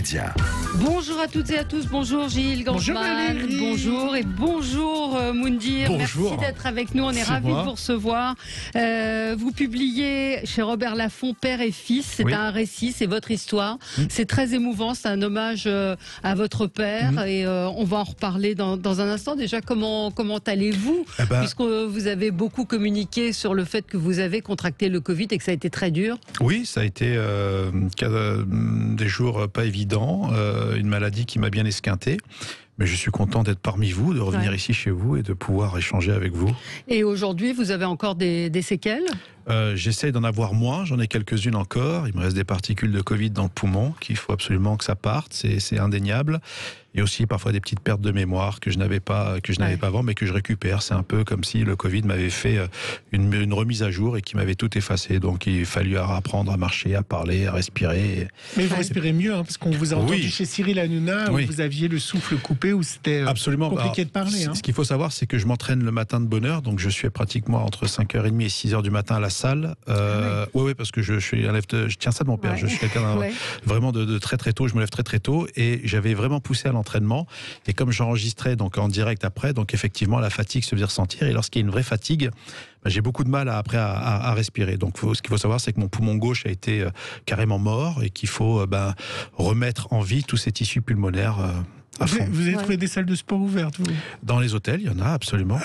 quotidien. Bonjour à toutes et à tous, bonjour Gilles Gansman, bonjour et bonjour Moundir. Bonjour. Merci d'être avec nous, on est ravis de vous recevoir. Vous publiez chez Robert Laffont Père et Fils, c'est un récit, c'est votre histoire, c'est très émouvant, c'est un hommage à votre père et on va en reparler dans un instant. Déjà, comment allez-vous, puisque vous avez beaucoup communiqué sur le fait que vous avez contracté le Covid et que ça a été très dur. Oui, ça a été des jours pas évidents, une maladie qui m'a bien esquinté. Mais je suis content d'être parmi vous, de revenir ici chez vous et de pouvoir échanger avec vous. Et aujourd'hui, vous avez encore des séquelles ? J'essaie d'en avoir moins, j'en ai quelques-unes encore. Il me reste des particules de Covid dans le poumon, qu'il faut absolument que ça parte, c'est indéniable. Et aussi parfois des petites pertes de mémoire que je n'avais pas avant, mais que je récupère. C'est un peu comme si le Covid m'avait fait une remise à jour et qui m'avait tout effacé. Donc il fallu apprendre à marcher, à parler, à respirer. Mais vous respirez mieux, parce qu'on vous a entendu chez Cyril Hanouna, où vous aviez le souffle coupé, où c'était compliqué de parler. Ce qu'il faut savoir, c'est que je m'entraîne le matin de bonne heure, donc je suis pratiquement entre 5h30 et 6h du matin à la salle. Oui, parce que je tiens ça de mon père. Je suis quelqu'un vraiment de très très tôt. Je me lève très très tôt et j'avais vraiment poussé à l'entraînement. Et comme j'enregistrais donc en direct après, donc effectivement la fatigue se faisait ressentir. Et lorsqu'il y a une vraie fatigue, j'ai beaucoup de mal après à respirer. Donc ce qu'il faut savoir, c'est que mon poumon gauche a été carrément mort et qu'il faut remettre en vie tous ces tissus pulmonaires. Vous avez trouvé des salles de sport ouvertes, vous ? Dans les hôtels, il y en a absolument.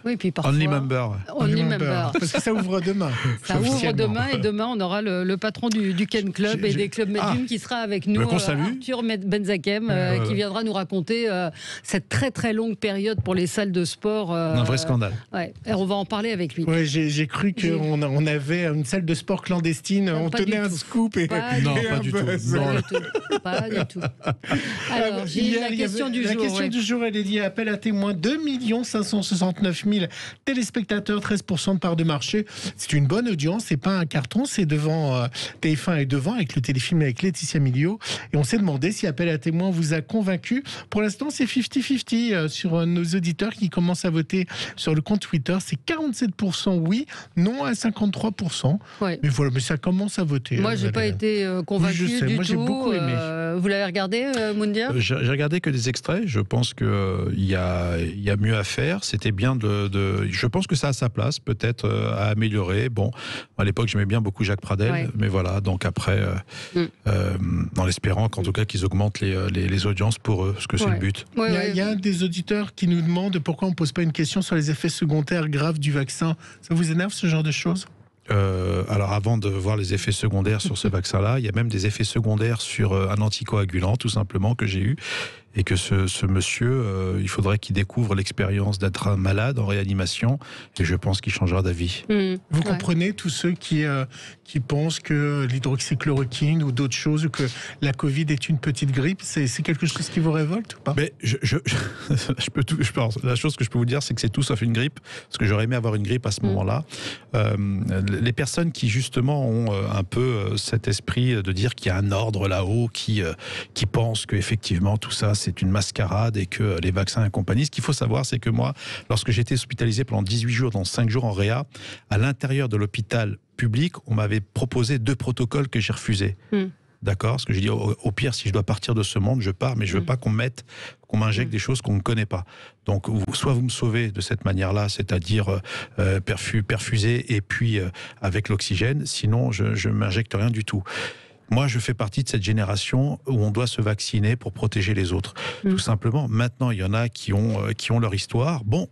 Oui, puis parfois. Only member. Parce que ça ouvre demain. Ça ouvre demain et demain on aura le patron du Ken Club et des clubs Medium qui sera avec nous, Arthur Benzakem, qui viendra nous raconter cette très très longue période pour les salles de sport. Un vrai scandale. Et on va en parler avec lui. J'ai cru qu'on avait une salle de sport clandestine, on tenait un scoop et pas du tout. Pas du tout. Alors, la question du jour, elle est liée à appel à témoins. 2 569 000 téléspectateurs, 13% de part de marché. C'est une bonne audience, c'est pas un carton, c'est devant TF1 et devant avec le téléfilm avec Laetitia Milio. Et on s'est demandé si appel à témoins vous a convaincu. Pour l'instant, c'est 50-50 sur nos auditeurs qui commencent à voter sur le compte Twitter. C'est 47% oui, non à 53%. Mais voilà, mais ça commence à voter. Moi, j'ai pas été convaincu du tout. Moi, j'ai beaucoup aimé. Vous l'avez regardé, Moundir ? J'ai regardé que des extraits. Je pense qu'il y a mieux à faire. C'était bien je pense que ça a sa place, peut-être à améliorer. Bon, à l'époque, j'aimais bien beaucoup Jacques Pradel, mais voilà. Donc après, en espérant qu'en tout cas qu'ils augmentent les audiences pour eux, parce que c'est le but. Il y a des auditeurs qui nous demandent pourquoi on ne pose pas une question sur les effets secondaires graves du vaccin. Ça vous énerve, ce genre de choses ? Alors avant de voir les effets secondaires sur ce vaccin-là, il y a même des effets secondaires sur un anticoagulant, tout simplement, que j'ai eu. Et que ce monsieur, il faudrait qu'il découvre l'expérience d'être malade en réanimation, et je pense qu'il changera d'avis. Vous comprenez tous ceux qui pensent que l'hydroxychloroquine ou d'autres choses, ou que la Covid est une petite grippe, c'est quelque chose qui vous révolte ou pas ? Mais la chose que je peux vous dire, c'est que c'est tout sauf une grippe, parce que j'aurais aimé avoir une grippe à ce moment-là. Les personnes qui justement ont un peu cet esprit de dire qu'il y a un ordre là-haut qui pense qu'effectivement tout ça c'est une mascarade et que les vaccins et compagnie. Ce qu'il faut savoir, c'est que moi, lorsque j'étais hospitalisé pendant 18 jours, dans 5 jours en réa, à l'intérieur de l'hôpital public, on m'avait proposé 2 protocoles que j'ai refusés. D'accord ? Parce que j'ai dit, au pire, si je dois partir de ce monde, je pars, mais je veux pas qu'on m'injecte des choses qu'on ne connaît pas. Donc, soit vous me sauvez de cette manière-là, c'est-à-dire perfusé et puis avec l'oxygène, sinon je m'injecte rien du tout. Moi, je fais partie de cette génération où on doit se vacciner pour protéger les autres. Tout simplement. Maintenant, il y en a qui ont leur histoire. Bon,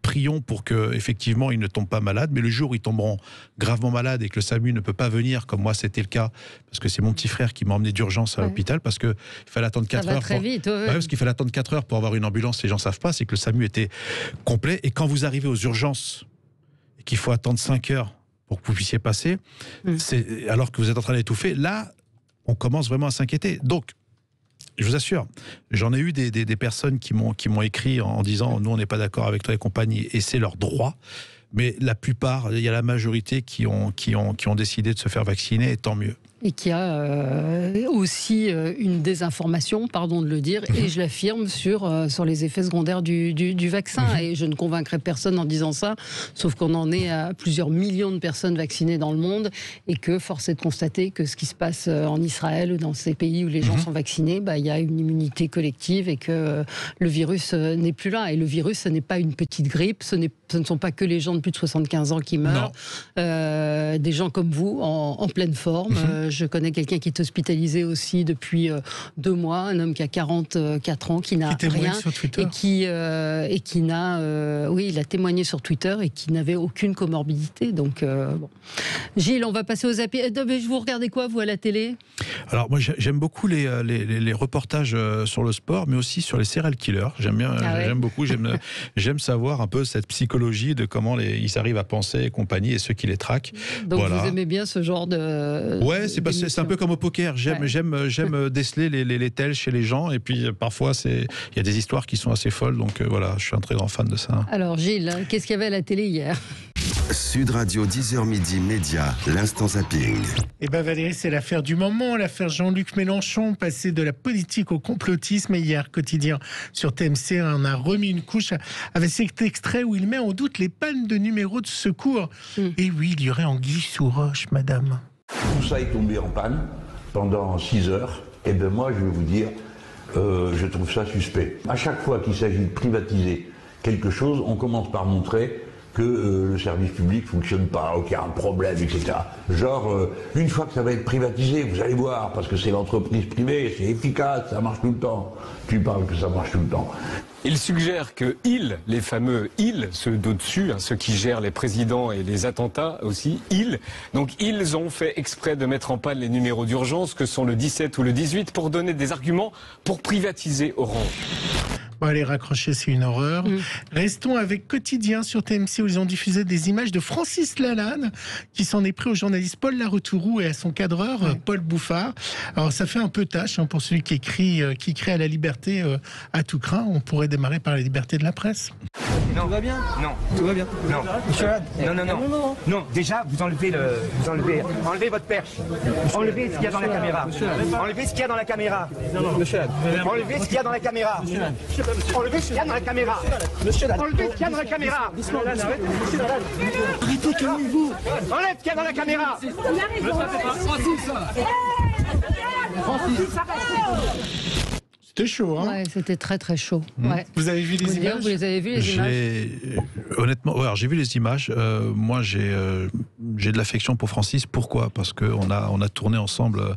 prions pour que effectivement ils ne tombent pas malades, mais le jour où ils tomberont gravement malades et que le SAMU ne peut pas venir, comme moi c'était le cas, parce que c'est mon petit frère qui m'a emmené d'urgence à l'hôpital, parce qu'il fallait attendre 4 heures. Très vite, parce qu'il fallait attendre 4 heures pour avoir une ambulance, les gens ne savent pas, c'est que le SAMU était complet. Et quand vous arrivez aux urgences et qu'il faut attendre 5 heures pour que vous puissiez passer, alors que vous êtes en train d'étouffer, là, on commence vraiment à s'inquiéter. Donc, je vous assure, j'en ai eu des personnes qui m'ont écrit en disant « nous, on n'est pas d'accord avec toi et compagnie », et c'est leur droit. Mais la plupart, il y a la majorité qui ont décidé de se faire vacciner, et tant mieux. et qui a aussi une désinformation, pardon de le dire, et je l'affirme, sur les effets secondaires du vaccin. Et je ne convaincrai personne en disant ça, sauf qu'on en est à plusieurs millions de personnes vaccinées dans le monde, et que force est de constater que ce qui se passe en Israël ou dans ces pays où les gens sont vaccinés, il y a une immunité collective et que le virus n'est plus là. Et le virus, ce n'est pas une petite grippe, ce ne sont pas que les gens de plus de 75 ans qui meurent, des gens comme vous, en pleine forme. Je connais quelqu'un qui est hospitalisé aussi depuis 2 mois, un homme qui a 44 ans, qui n'a rien, et qui n'a, il a témoigné sur Twitter et qui n'avait aucune comorbidité. Donc, bon. Gilles, on va passer aux zappis. Vous regardez quoi, vous, à la télé? Alors, moi, j'aime beaucoup les reportages sur le sport, mais aussi sur les serial killers. J'aime bien, j'aime beaucoup. J'aime savoir un peu cette psychologie de comment ils arrivent à penser et compagnie, et ceux qui les traquent. Donc, vous aimez bien ce genre de... Ouais, c'est un peu comme au poker. J'aime déceler les tels chez les gens, et puis parfois il y a des histoires qui sont assez folles, donc voilà, je suis un très grand fan de ça. Alors Gilles, qu'est-ce qu'il y avait à la télé hier? Sud Radio 10h midi Média, l'instant zapping. Eh bien Valérie, c'est l'affaire du moment, l'affaire Jean-Luc Mélenchon, passé de la politique au complotisme. Et hier, Quotidien sur TMC en a remis une couche avec cet extrait où il met en doute les pannes de numéros de secours. Et oui, il y aurait anguille sous roche, madame. Tout ça est tombé en panne pendant 6 heures. Et bien moi, je vais vous dire, je trouve ça suspect. À chaque fois qu'il s'agit de privatiser quelque chose, on commence par montrer que le service public ne fonctionne pas, qu'il y a un problème, etc. Genre, une fois que ça va être privatisé, vous allez voir, parce que c'est l'entreprise privée, c'est efficace, ça marche tout le temps. Tu parles que ça marche tout le temps. Il suggère que les fameux ceux d'au-dessus, ceux qui gèrent les présidents et les attentats aussi, donc ils ont fait exprès de mettre en panne les numéros d'urgence, que sont le 17 ou le 18, pour donner des arguments pour privatiser Orange. Bon, allez, raccrocher, c'est une horreur. Restons avec Quotidien sur TMC, où ils ont diffusé des images de Francis Lalanne, qui s'en est pris au journaliste Paul Laroutourou et à son cadreur, Paul Bouffard. Alors, ça fait un peu tâche pour celui qui crie à la liberté à tout craint. On pourrait démarrer par la liberté de la presse. Non. Tout va bien? Non. Tout va bien? Non. Monsieur Haddad, non. Non, déjà, vous enlevez votre perche. Enlevez ce qu'il y a dans la caméra. Enlevez ce qu'il y a dans la caméra. Non, monsieur Haddad. Enlevez ce qu'il y a dans la caméra. Enlevez ce qu'il y a dans la caméra. Monsieur Haddad. Enlevez ce qu'il y a dans la caméra. Arrêtez, calmez-vous. Enlève ce qu'il y a dans la caméra. C'était chaud, hein? Ouais, c'était très très chaud. Ouais. Vous avez vu les images? Vous les avez vues, les images? Honnêtement, alors j'ai vu les images. Moi, j'ai de l'affection pour Francis. Pourquoi? Parce qu'on a tourné ensemble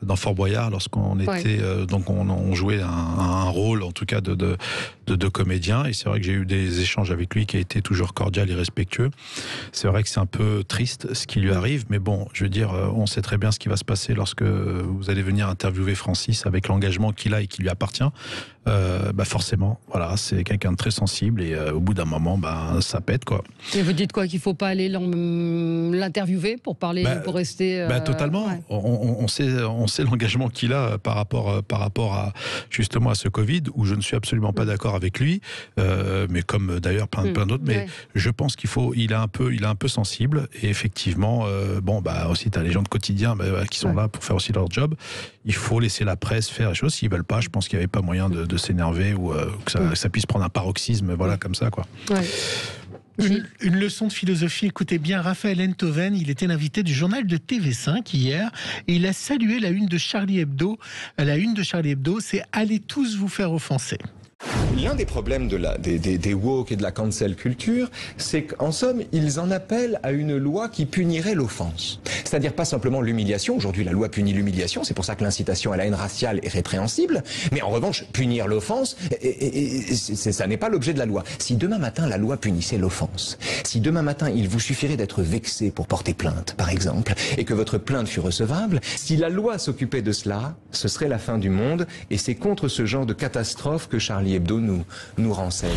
dans Fort Boyard lorsqu'on était, donc on jouait un rôle, en tout cas de comédien. Et c'est vrai que j'ai eu des échanges avec lui qui a été toujours cordial et respectueux. C'est vrai que c'est un peu triste ce qui lui arrive, mais bon, je veux dire, on sait très bien ce qui va se passer lorsque vous allez venir interviewer Francis avec l'engagement qu'il a et qui lui appartient. Forcément, voilà, c'est quelqu'un de très sensible et au bout d'un moment, ça pète, quoi. Et vous dites quoi, qu'il faut pas aller l'interviewer pour parler, pour rester totalement. Ouais. On sait l'engagement qu'il a par rapport à justement à ce Covid, où je ne suis absolument pas d'accord avec lui, mais comme d'ailleurs plein d'autres. Mais je pense il est un peu sensible, et effectivement, aussi t'as les gens de Quotidien qui sont là pour faire aussi leur job. Il faut laisser la presse faire les choses. S'ils veulent pas, je pense qu'il n'y avait pas moyen de s'énerver ou que ça puisse prendre un paroxysme, comme ça, quoi. Ouais. Une leçon de philosophie. Écoutez bien, Raphaël Enthoven, il était l'invité du journal de TV5 hier, et il a salué la une de Charlie Hebdo. La une de Charlie Hebdo, c'est « Allez tous vous faire offenser ». L'un des problèmes des woke et de la cancel culture, c'est qu'en somme, ils en appellent à une loi qui punirait l'offense. C'est-à-dire pas simplement l'humiliation. Aujourd'hui, la loi punit l'humiliation. C'est pour ça que l'incitation à la haine raciale est répréhensible. Mais en revanche, punir l'offense, ça n'est pas l'objet de la loi. Si demain matin, la loi punissait l'offense, si demain matin, il vous suffirait d'être vexé pour porter plainte, par exemple, et que votre plainte fût recevable, si la loi s'occupait de cela, ce serait la fin du monde. Et c'est contre ce genre de catastrophe que Charlie Hebdo nous renseigne.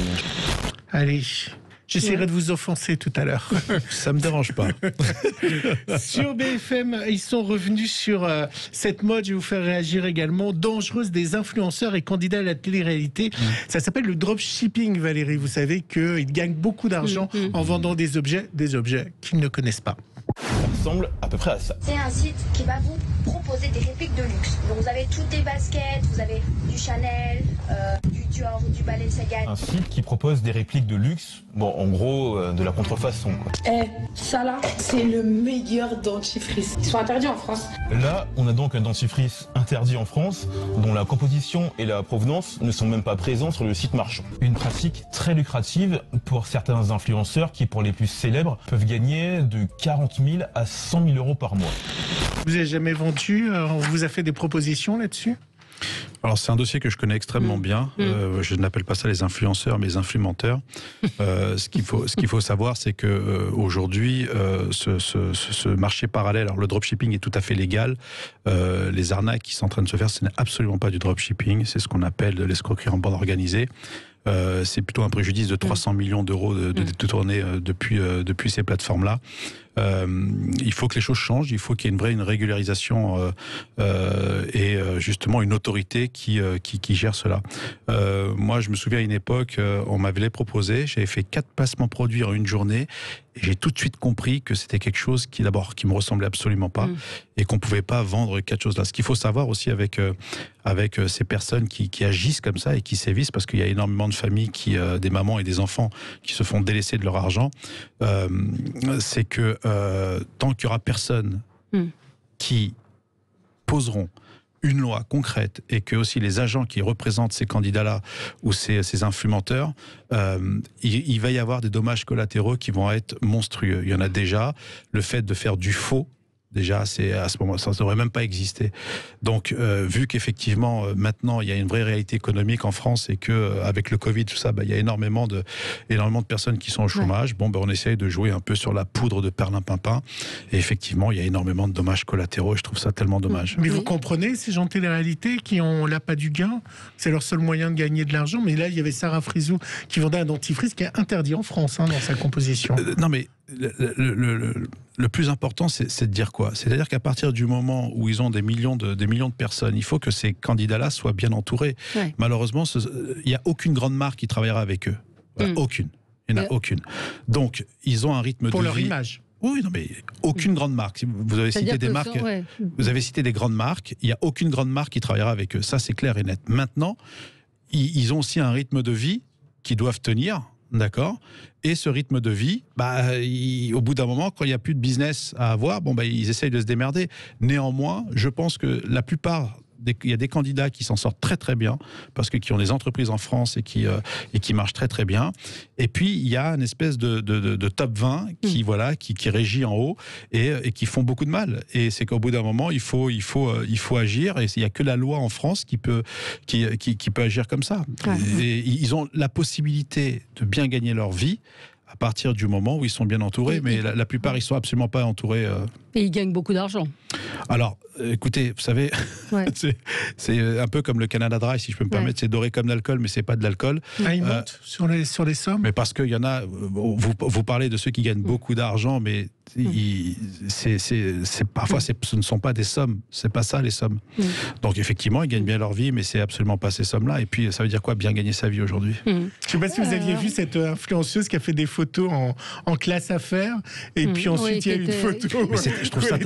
Allez, j'essaierai de vous offenser tout à l'heure. Ça me dérange pas. Sur BFM, ils sont revenus sur cette mode, je vais vous faire réagir également, dangereuse des influenceurs et candidats à la télé-réalité. Ça s'appelle le dropshipping, Valérie. Vous savez qu'ils gagnent beaucoup d'argent en vendant des objets qu'ils ne connaissent pas. Ça ressemble à peu près à ça. C'est un site qui va vous proposer des répliques de luxe. Donc vous avez toutes des baskets, vous avez du Chanel, du Dior, du Balenciaga. Un site qui propose des répliques de luxe, bon, en gros, de la contrefaçon, quoi. Ça là, c'est le meilleur dentifrice. Ils sont interdits en France. Là, on a donc un dentifrice interdit en France, dont la composition et la provenance ne sont même pas présents sur le site marchand. Une pratique très lucrative pour certains influenceurs qui, pour les plus célèbres, peuvent gagner de 40 000 à 100 000 euros par mois. Vous n'avez jamais vendu? On vous a fait des propositions là-dessus? Alors c'est un dossier que je connais extrêmement bien. Je n'appelle pas ça les influenceurs, mais les influenceurs. Ce qu'il faut savoir, c'est que aujourd'hui, ce marché parallèle, alors le dropshipping est tout à fait légal. Les arnaques qui sont en train de se faire, ce n'est absolument pas du dropshipping. C'est ce qu'on appelle de l'escroquerie en bande organisée. C'est plutôt un préjudice de 300 millions d'euros de détournés depuis ces plateformes-là. Il faut que les choses changent, il faut qu'il y ait une régularisation et justement une autorité qui gère cela. Moi, je me souviens à une époque, on m'avait proposé, j'avais fait 4 placements produits en une journée, et j'ai tout de suite compris que c'était quelque chose qui me ressemblait absolument pas, et qu'on pouvait pas vendre quelque chose là. Ce qu'il faut savoir aussi avec ces personnes qui agissent comme ça et qui sévissent, parce qu'il y a énormément de familles des mamans et des enfants qui se font délaisser de leur argent, c'est que tant qu'il y aura personne qui poseront une loi concrète, et que aussi les agents qui représentent ces candidats-là ou ces influenceurs, il va y avoir des dommages collatéraux qui vont être monstrueux. Il y en a déjà. Le fait de faire du faux, déjà, c'est à ce moment, ça ne devrait même pas exister. Donc, vu qu'effectivement, maintenant, il y a une vraie réalité économique en France, et que avec le Covid, tout ça, il y a énormément de personnes qui sont au chômage. Bon, on essaye de jouer un peu sur la poudre de perlimpinpin. Et effectivement, il y a énormément de dommages collatéraux. Je trouve ça tellement dommage. Mais vous comprenez, ces gens de télé-réalité qui ont l'appât du gain, c'est leur seul moyen de gagner de l'argent. Mais là, il y avait Sarah Frizou qui vendait un dentifrice qui est interdit en France, dans sa composition. Non, mais le plus important, c'est de dire quoi? C'est-à-dire qu'à partir du moment où ils ont des millions de personnes, il faut que ces candidats-là soient bien entourés. Ouais. Malheureusement, il n'y a aucune grande marque qui travaillera avec eux. Voilà, aucune. Il n'y en a aucune. Donc, ils ont un rythme pour de leur vie... image. Oui, non, mais aucune grande marque. Vous avez cité des marques. Vous avez cité des grandes marques. Il n'y a aucune grande marque qui travaillera avec eux. Ça, c'est clair et net. Maintenant, ils ont aussi un rythme de vie qu'ils doivent tenir. D'accord. Et ce rythme de vie, au bout d'un moment, quand il n'y a plus de business à avoir, ils essayent de se démerder. Néanmoins, je pense que la plupart, il y a des candidats qui s'en sortent très très bien, parce que qui ont des entreprises en France et qui marchent très très bien. Et puis il y a une espèce de top 20 qui régit en haut et qui font beaucoup de mal. Et c'est qu'au bout d'un moment, il faut agir. Et il n'y a que la loi en France qui peut agir comme ça. Et ils ont la possibilité de bien gagner leur vie à partir du moment où ils sont bien entourés. Mais la plupart, ils sont absolument pas entourés. Et ils gagnent beaucoup d'argent. Alors, écoutez, vous savez, c'est un peu comme le Canada Dry, si je peux me permettre. C'est doré comme l'alcool, mais c'est pas de l'alcool. Ils montent sur les sommes. Mais parce qu'il y en a. Vous parlez de ceux qui gagnent beaucoup d'argent, mais parfois ce ne sont pas des sommes. C'est pas ça les sommes. Donc effectivement, ils gagnent bien leur vie, mais c'est absolument pas ces sommes-là. Et puis ça veut dire quoi, bien gagner sa vie aujourd'hui? Je sais pas si vous aviez vu cette influenceuse qui a fait des photos en classe affaires, et puis ensuite il y a une photo. Je trouve ça.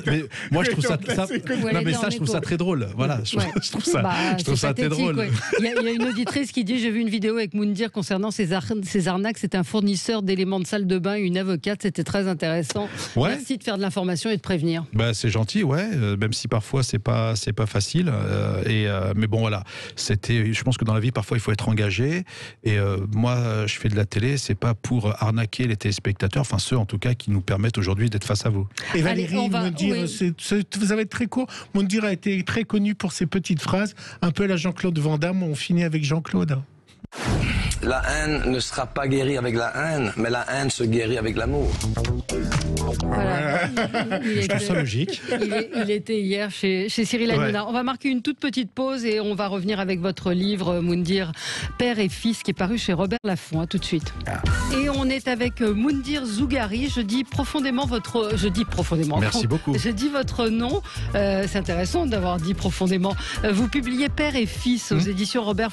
Moi, je trouve ça. Je trouve ça très drôle. Voilà, je trouve ça très drôle. Il y a une auditrice qui dit: j'ai vu une vidéo avec Moundir concernant ces arnaques. C'est un fournisseur d'éléments de salle de bain, une avocate. C'était très intéressant. Merci de faire de l'information et de prévenir. C'est gentil, même si parfois c'est pas facile. Mais bon, voilà. Je pense que dans la vie, parfois, il faut être engagé. Et moi, je fais de la télé, c'est pas pour arnaquer les téléspectateurs, enfin ceux en tout cas qui nous permettent aujourd'hui d'être face à vous. Et Valérie, vous avez très court. Moundir a été très connu pour ses petites phrases, un peu à la Jean-Claude Van Damme. On finit avec Jean-Claude. La haine ne sera pas guérie avec la haine, mais la haine se guérit avec l'amour. Voilà. Je trouve ça logique. Il était hier chez Cyril Hanouna. On va marquer une toute petite pause et on va revenir avec votre livre, Moundir, Père et Fils, qui est paru chez Robert Laffont. À tout de suite. Et on est avec Moundir Zougari. Je dis profondément. Merci beaucoup. Je dis votre nom. C'est intéressant d'avoir dit profondément. Vous publiez Père et Fils aux éditions Robert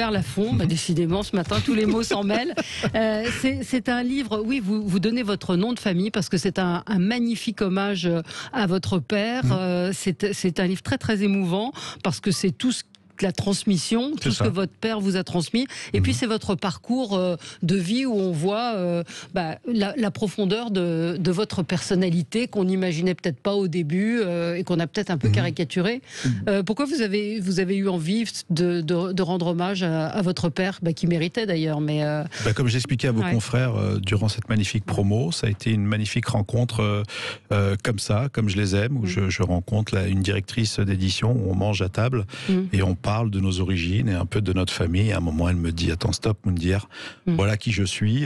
Laffont. décidément, ce matin, tous les mots s'en mêlent. C'est un livre, oui, vous donnez votre nom de famille parce que c'est un magnifique hommage à votre père. C'est un livre très, très émouvant parce que c'est tout la transmission, tout ce que votre père vous a transmis. Et puis c'est votre parcours de vie où on voit la profondeur de votre personnalité qu'on n'imaginait peut-être pas au début et qu'on a peut-être un peu caricaturé. Pourquoi vous avez eu envie de rendre hommage à votre père, qui méritait d'ailleurs, mais comme j'expliquais à vos confrères durant cette magnifique promo, ça a été une magnifique rencontre comme ça, comme je les aime, où je rencontre une directrice d'édition où on mange à table et on parle de nos origines et un peu de notre famille. Et à un moment, elle me dit, attends, stop, Moundir, voilà qui je suis.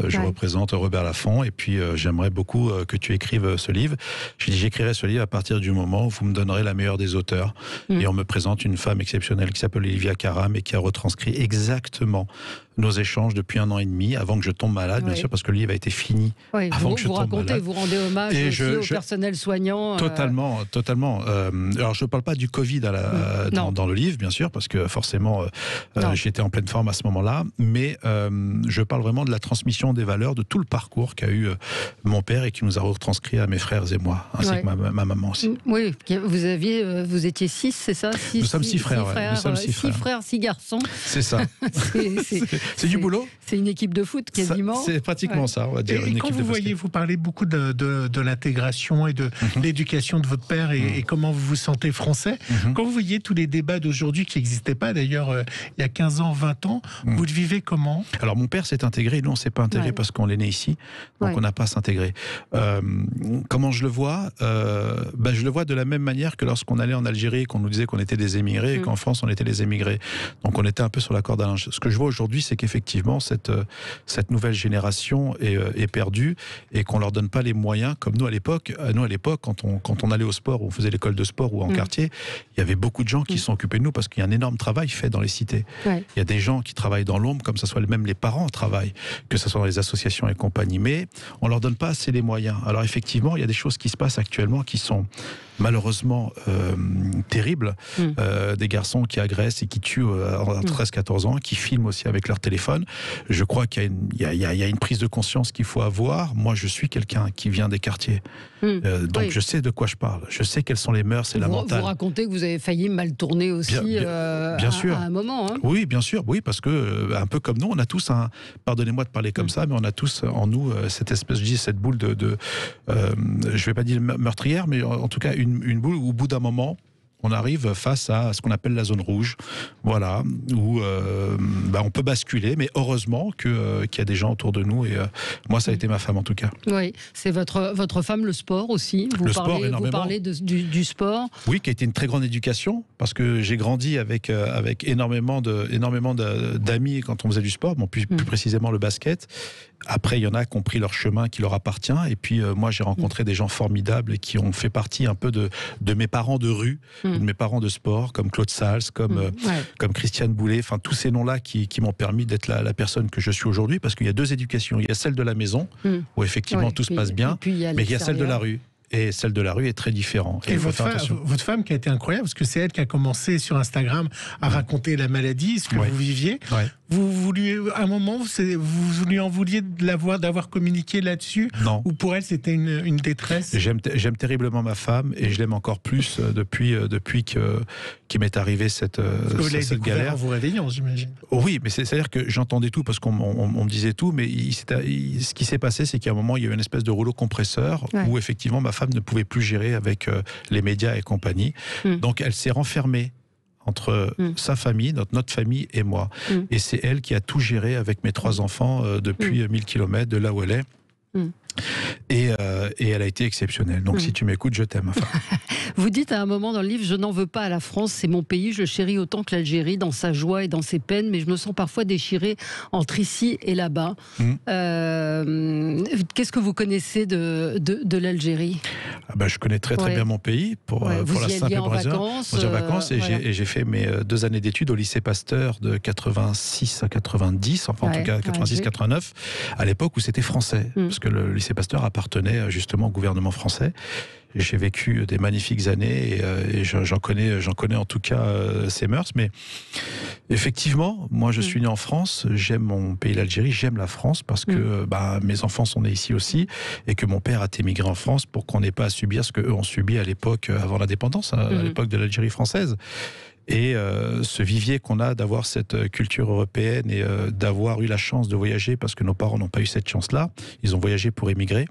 Je représente Robert Laffont et puis j'aimerais beaucoup que tu écrives ce livre. Je dis, j'écrirai ce livre à partir du moment où vous me donnerez la meilleure des auteurs. Et on me présente une femme exceptionnelle qui s'appelle Olivia Caram et qui a retranscrit exactement nos échanges depuis 1 an et demi, avant que je tombe malade, bien sûr, parce que le livre a été fini avant que je tombe malade. Vous rendez hommage aussi au personnel soignant. Totalement. Alors, je ne parle pas du Covid dans le livre, bien sûr, parce que forcément, j'étais en pleine forme à ce moment-là, mais je parle vraiment de la transmission des valeurs, de tout le parcours qu'a eu mon père et qui nous a retranscrit à mes frères et moi, ainsi que ma maman aussi. Oui, vous étiez 6, c'est ça? Nous sommes 6 frères. Nous sommes 6 frères, 6 garçons. C'est ça. C'est du boulot. C'est une équipe de foot quasiment. C'est pratiquement ça, on va dire. Et quand vous parlez beaucoup de l'intégration et de l'éducation de votre père et comment vous vous sentez français, quand vous voyez tous les débats d'aujourd'hui qui n'existaient pas d'ailleurs il y a 15 ans, 20 ans, vous le vivez comment? Alors mon père s'est intégré, nous on ne s'est pas intégré parce qu'on est né ici, donc on n'a pas à s'intégrer. Comment je le vois? Je le vois de la même manière que lorsqu'on allait en Algérie, qu'on nous disait qu'on était des émigrés et qu'en France on était les émigrés. Donc on était un peu sur la corde à linge. Ce que je vois aujourd'hui, c'est qu'effectivement cette nouvelle génération est perdue et qu'on leur donne pas les moyens comme nous à l'époque. Nous à l'époque, quand on allait au sport, ou on faisait l'école de sport ou en quartier, il y avait beaucoup de gens qui se sont occupés de nous parce qu'il y a un énorme travail fait dans les cités. Il y a des gens qui travaillent dans l'ombre, comme ça soit même les parents travaillent, que ce soit dans les associations et compagnie, mais on leur donne pas assez les moyens. Alors effectivement, il y a des choses qui se passent actuellement qui sont malheureusement terribles. Des garçons qui agressent et qui tuent à 13-14 ans, qui filment aussi avec leur téléphone. Je crois qu'il y a une prise de conscience qu'il faut avoir. Moi, je suis quelqu'un qui vient des quartiers. Donc je sais de quoi je parle. Je sais quelles sont les mœurs et la mentale. Vous racontez que vous avez failli mal tourner aussi bien sûr. À un moment. Oui, bien sûr. Oui, parce que un peu comme nous, on a tous pardonnez-moi de parler comme ça, mais on a tous en nous cette espèce, je dis, cette boule je vais pas dire meurtrière, mais en tout cas une boule où au bout d'un moment, on arrive face à ce qu'on appelle la zone rouge, voilà, où on peut basculer, mais heureusement qu'il y a des gens autour de nous, et moi ça a été ma femme en tout cas. Oui, c'est votre femme, le sport aussi, vous parlez du sport. Oui, qui a été une très grande éducation, parce que j'ai grandi avec énormément d'amis quand on faisait du sport, plus précisément le basket. Après, il y en a qui ont pris leur chemin qui leur appartient. Et puis, moi, j'ai rencontré des gens formidables et qui ont fait partie un peu de mes parents de rue, de mes parents de sport, comme Claude Sals, comme Christiane Boulet. Enfin, tous ces noms-là qui m'ont permis d'être la personne que je suis aujourd'hui. Parce qu'il y a 2 éducations. Il y a celle de la maison, où effectivement tout se passe bien. Mais il y a celle de la rue. Et celle de la rue est très différente. Et votre femme qui a été incroyable, parce que c'est elle qui a commencé sur Instagram à raconter la maladie, ce que vous viviez. Vous lui, à un moment, vous lui en vouliez d'avoir communiqué là-dessus? Non. Ou pour elle, c'était une détresse? J'aime terriblement ma femme et je l'aime encore plus depuis qu'il m'est arrivé cette galère. En vous réveillant, j'imagine. Oui, mais c'est-à-dire que j'entendais tout parce qu'on me disait tout, mais ce qui s'est passé, c'est qu'à un moment, il y a eu une espèce de rouleau compresseur où effectivement ma femme ne pouvait plus gérer avec les médias et compagnie. Donc elle s'est renfermée entre sa famille, notre famille et moi. Et c'est elle qui a tout géré avec mes 3 enfants depuis 1000 km de là où elle est. Et elle a été exceptionnelle. Donc si tu m'écoutes, je t'aime. Enfin. Vous dites à un moment dans le livre, je n'en veux pas à la France, c'est mon pays, je le chéris autant que l'Algérie dans sa joie et dans ses peines, mais je me sens parfois déchirée entre ici et là-bas. Qu'est-ce que vous connaissez de l'Algérie? Je connais très bien mon pays pour la simple raison. En vacances et j'ai fait mes 2 années d'études au lycée Pasteur de 86 à 90, enfin en tout cas 86-89, à l'époque où c'était français, parce que le lycée Pasteur appartenait justement au gouvernement français. J'ai vécu des magnifiques années et j'en connais en tout cas ces mœurs, mais Effectivement, moi je suis né en France, j'aime mon pays, l'Algérie, j'aime la France parce que mes enfants sont nés ici aussi et que mon père a émigré en France pour qu'on n'ait pas à subir ce qu'eux ont subi à l'époque, avant l'indépendance, à l'époque de l'Algérie française. Et ce vivier qu'on a d'avoir cette culture européenne et d'avoir eu la chance de voyager, parce que nos parents n'ont pas eu cette chance-là, ils ont voyagé pour émigrer,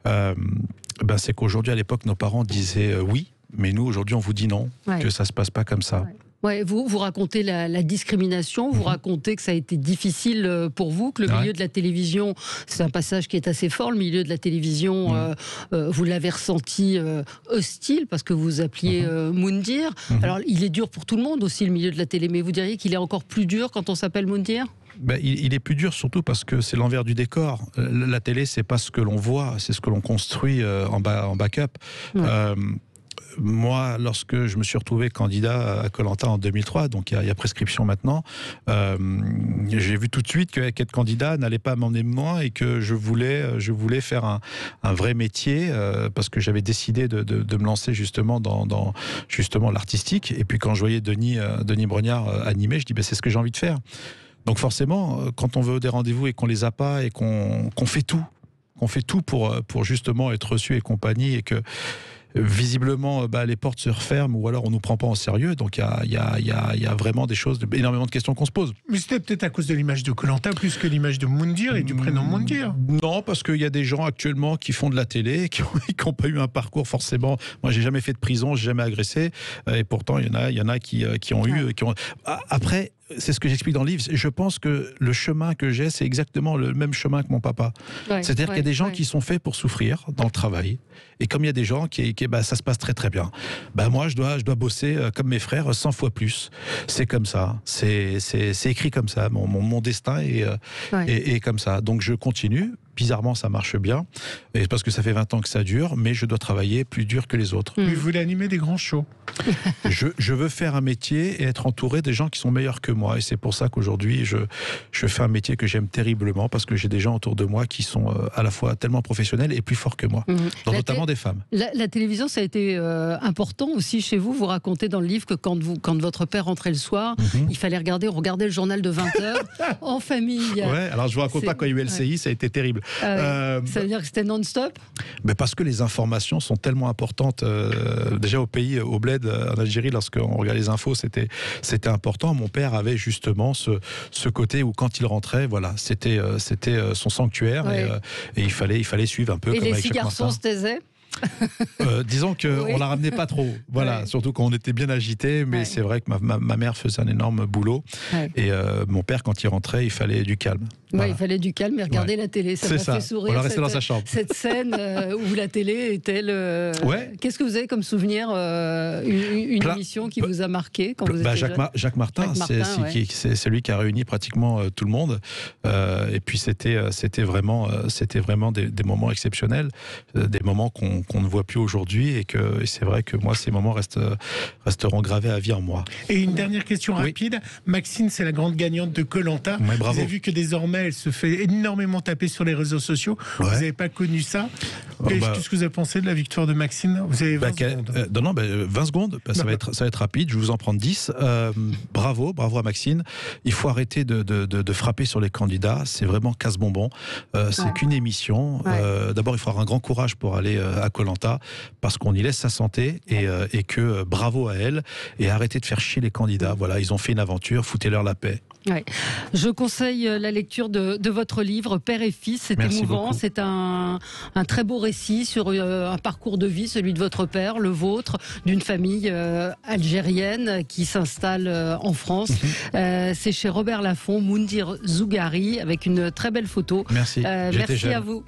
c'est qu'aujourd'hui, à l'époque, nos parents disaient oui, mais nous, aujourd'hui, on vous dit non, que ça ne se passe pas comme ça. Ouais, vous racontez la discrimination, vous racontez que ça a été difficile pour vous, que le milieu de la télévision, c'est un passage qui est assez fort, le milieu de la télévision, vous l'avez ressenti hostile parce que vous appeliez Moundir. Alors il est dur pour tout le monde aussi, le milieu de la télé, mais vous diriez qu'il est encore plus dur quand on s'appelle Moundir ? Il est plus dur surtout parce que c'est l'envers du décor. La télé, c'est pas ce que l'on voit, c'est ce que l'on construit en backup. Moi, lorsque je me suis retrouvé candidat à Koh-Lanta en 2003, donc il y a prescription maintenant, j'ai vu tout de suite qu'être candidat n'allait pas m'emmener loin et que je voulais faire un vrai métier parce que j'avais décidé de me lancer justement dans justement l'artistique. Et puis quand je voyais Denis Brognard animer, je dis c'est ce que j'ai envie de faire. Donc forcément, quand on veut des rendez-vous et qu'on les a pas et qu'on fait tout, pour justement être reçu et compagnie et que visiblement les portes se referment ou alors on nous prend pas en sérieux, donc il y a vraiment des choses, énormément de questions qu'on se pose. Mais c'était peut-être à cause de l'image de Koh-Lanta plus que l'image de Moundir et du prénom Moundir. Non, parce qu'il y a des gens actuellement qui font de la télé qui n'ont pas eu un parcours forcément. Moi j'ai jamais fait de prison, j'ai jamais agressé et pourtant il y en a qui ont eu après. C'est ce que j'explique dans le livre. Je pense que le chemin que j'ai, c'est exactement le même chemin que mon papa. C'est-à-dire qu'il y a des gens qui sont faits pour souffrir dans le travail. Et comme il y a des gens qui ça se passe très très bien. Moi, je dois bosser comme mes frères 100 fois plus. C'est comme ça. C'est écrit comme ça. Mon destin est comme ça. Donc je continue. Bizarrement, ça marche bien. Et parce que ça fait 20 ans que ça dure, mais je dois travailler plus dur que les autres. Mais vous voulez animer des grands shows. Je veux faire un métier et être entouré des gens qui sont meilleurs que moi. Et c'est pour ça qu'aujourd'hui, je fais un métier que j'aime terriblement parce que j'ai des gens autour de moi qui sont à la fois tellement professionnels et plus forts que moi. Notamment des femmes. La télévision, ça a été important aussi chez vous. Vous racontez dans le livre que quand votre père rentrait le soir, il fallait regarder le journal de 20h en famille. Ouais, alors je vous raconte pas quand il y a eu LCI, ça a été terrible. Ça veut dire que c'était non-stop ? Mais parce que les informations sont tellement importantes. Déjà au pays, au bled, en Algérie, lorsqu'on regarde les infos, c'était important. Mon père avait justement ce côté où quand il rentrait, voilà, c'était son sanctuaire et il fallait suivre un peu. Et comme les avec 6 garçons se taisaient ? Disons qu'on la ramenait pas trop, voilà, surtout quand on était bien agité, mais c'est vrai que ma mère faisait un énorme boulot et mon père, quand il rentrait, il fallait du calme. Il fallait du calme et regarder la télé. Ça m'a fait sourire. On a resté dans sa chambre. Cette scène où la télé était le. Qu'est-ce que vous avez comme souvenir, une émission qui vous a marqué quand vous étiez jeune ? Jacques Martin, c'est celui qui a réuni pratiquement tout le monde. Et puis c'était vraiment des moments exceptionnels, des moments qu'on ne voit plus aujourd'hui et c'est vrai que moi ces moments resteront gravés à vie en moi. Et une dernière question rapide. Maxine, c'est la grande gagnante de Koh-Lanta. Vous avez vu que désormais elle se fait énormément taper sur les réseaux sociaux. Vous n'avez pas connu ça. Qu'est-ce que vous avez pensé de la victoire de Maxine ? Vous avez 20 secondes. 20 secondes, ça va être rapide, je vais vous en prendre 10. Bravo à Maxine. Il faut arrêter de frapper sur les candidats, c'est vraiment casse-bonbon. C'est qu'une émission. D'abord, il faut avoir un grand courage pour aller à Koh-Lanta, parce qu'on y laisse sa santé et que bravo à elle, et arrêtez de faire chier les candidats. Voilà, ils ont fait une aventure, foutez-leur la paix. Je conseille la lecture de votre livre Père et Fils, c'est émouvant, c'est un très beau récit sur un parcours de vie, celui de votre père, le vôtre, d'une famille algérienne qui s'installe en France. C'est chez Robert Laffont, Moundir Zougari, avec une très belle photo. Merci à vous.